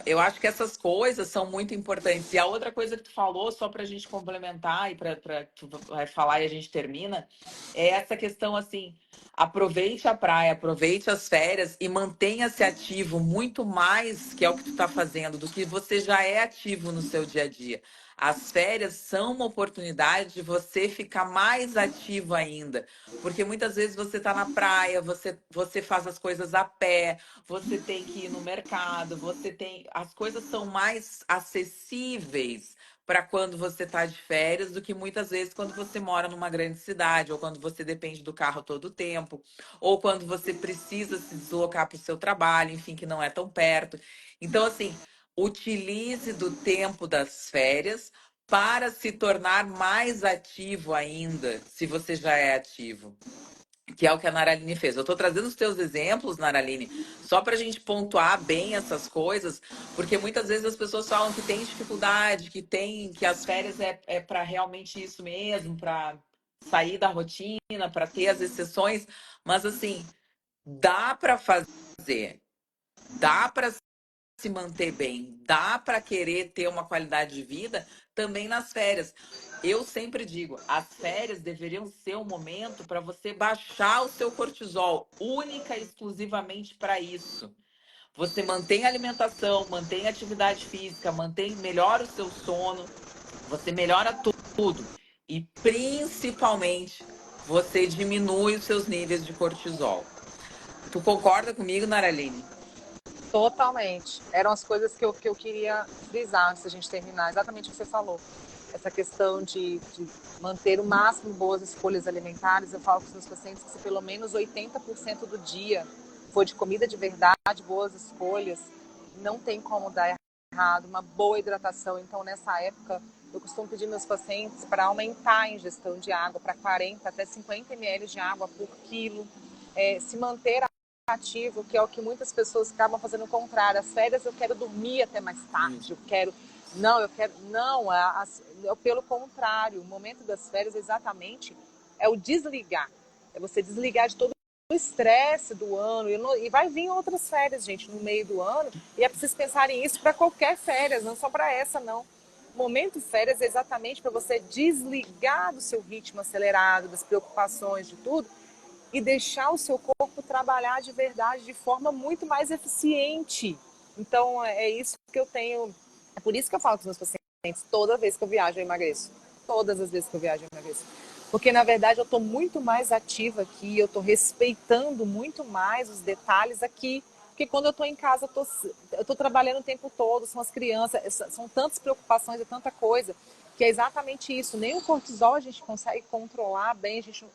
eu acho que essas coisas são muito importantes. E a outra coisa que tu falou, só para a gente complementar e para tu vai falar e a gente termina, é essa questão assim. Aproveite a praia, aproveite as férias e mantenha-se ativo muito mais, que é o que tu está fazendo, do que você já é ativo no seu dia a dia. As férias são uma oportunidade de você ficar mais ativo ainda. Porque muitas vezes você está na praia, você faz as coisas a pé, você tem que ir no mercado, você tem. As coisas são mais acessíveis para quando você está de férias do que muitas vezes quando você mora numa grande cidade, ou quando você depende do carro todo o tempo, ou quando você precisa se deslocar para o seu trabalho, enfim, que não é tão perto. Então, assim, utilize do tempo das férias para se tornar mais ativo ainda, se você já é ativo, que é o que a Naraline fez. Eu estou trazendo os teus exemplos, Naraline, só para a gente pontuar bem essas coisas, porque muitas vezes as pessoas falam que tem dificuldade, que as férias é para realmente isso mesmo, para sair da rotina, para ter as exceções, mas assim, dá para fazer, dá para se manter bem, dá para querer ter uma qualidade de vida também nas férias. Eu sempre digo, as férias deveriam ser um momento para você baixar o seu cortisol, única e exclusivamente para isso. Você mantém a alimentação, mantém a atividade física, melhora o seu sono, você melhora tudo. E principalmente, você diminui os seus níveis de cortisol. Tu concorda comigo, Naraline? Totalmente. Eram as coisas que eu queria frisar antes da gente terminar. Exatamente o que você falou. Essa questão de manter o máximo boas escolhas alimentares. Eu falo com os meus pacientes que se pelo menos 80% do dia for de comida de verdade, boas escolhas, não tem como dar errado. Uma boa hidratação. Então, nessa época, eu costumo pedir meus pacientes para aumentar a ingestão de água para 40 até 50 ml de água por quilo. Se manter ativo, que é o que muitas pessoas acabam fazendo o contrário. As férias eu quero dormir até mais tarde, eu quero. Não, eu quero. Não, pelo contrário. O momento das férias exatamente é o desligar. É você desligar de todo o estresse do ano. E vai vir outras férias, gente, no meio do ano. E é preciso pensar em isso para qualquer férias, não só para essa, não. O momento férias é exatamente para você desligar do seu ritmo acelerado, das preocupações, de tudo, e deixar o seu corpo trabalhar de verdade de forma muito mais eficiente. Então, é isso que eu tenho. É por isso que eu falo com os meus pacientes Toda vez que eu viajo, eu emagreço. Todas as vezes que eu viajo, eu emagreço. Porque, na verdade, eu estou muito mais ativa aqui, eu estou respeitando muito mais os detalhes aqui. Porque quando eu estou em casa, eu tô trabalhando o tempo todo, são as crianças, são tantas preocupações, é tanta coisa, que é exatamente isso. Nem o cortisol a gente consegue controlar bem, a gente,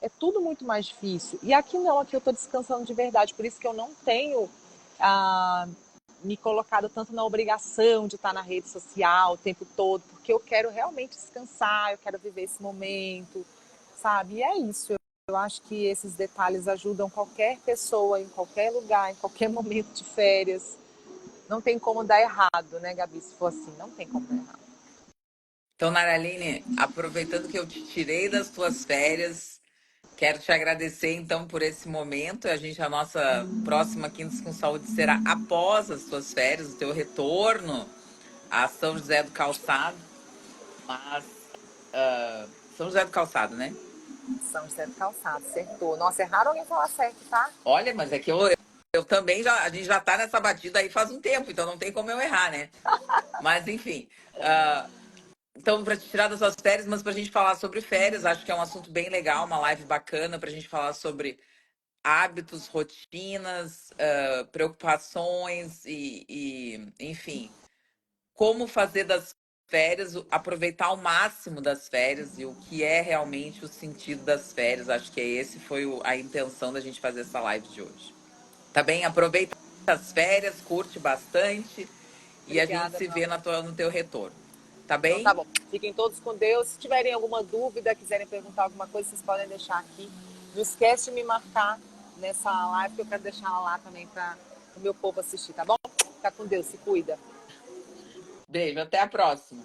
é tudo muito mais difícil. E aqui não, aqui eu estou descansando de verdade, por isso que eu não tenho me colocado tanto na obrigação de estar na rede social o tempo todo, porque eu quero realmente descansar, eu quero viver esse momento, sabe? E é isso. Eu acho que esses detalhes ajudam qualquer pessoa, em qualquer lugar, em qualquer momento de férias. Não tem como dar errado, né, Gabi? Se for assim, não tem como dar errado. Então, Naraline, aproveitando que eu te tirei das tuas férias, quero te agradecer então por esse momento. A nossa próxima Quintas com Saúde será após as tuas férias, o teu retorno a São José do Calçado, mas São José do Calçado, né? São José do Calçado, acertou. Nossa, erraram alguém falar certo, tá? Olha, mas é que eu também já, a gente já tá nessa batida aí faz um tempo, então não tem como eu errar, né? Mas enfim, ah, então para te tirar das suas férias, mas para a gente falar sobre férias, acho que é um assunto bem legal, uma live bacana para a gente falar sobre hábitos, rotinas, preocupações enfim, como fazer das férias, aproveitar ao máximo das férias e o que é realmente o sentido das férias. Acho que esse foi a intenção da gente fazer essa live de hoje. Tá bem? Aproveita as férias, curte bastante e a gente Obrigada, se meu vê amor. no teu retorno. Tá Então tá bem? bom. Fiquem todos com Deus. Se tiverem alguma dúvida, quiserem perguntar alguma coisa, vocês podem deixar aqui. Não esquece de me marcar nessa live, que eu quero deixar ela lá também para o meu povo assistir, tá bom? Fica com Deus, se cuida. Beijo, até a próxima.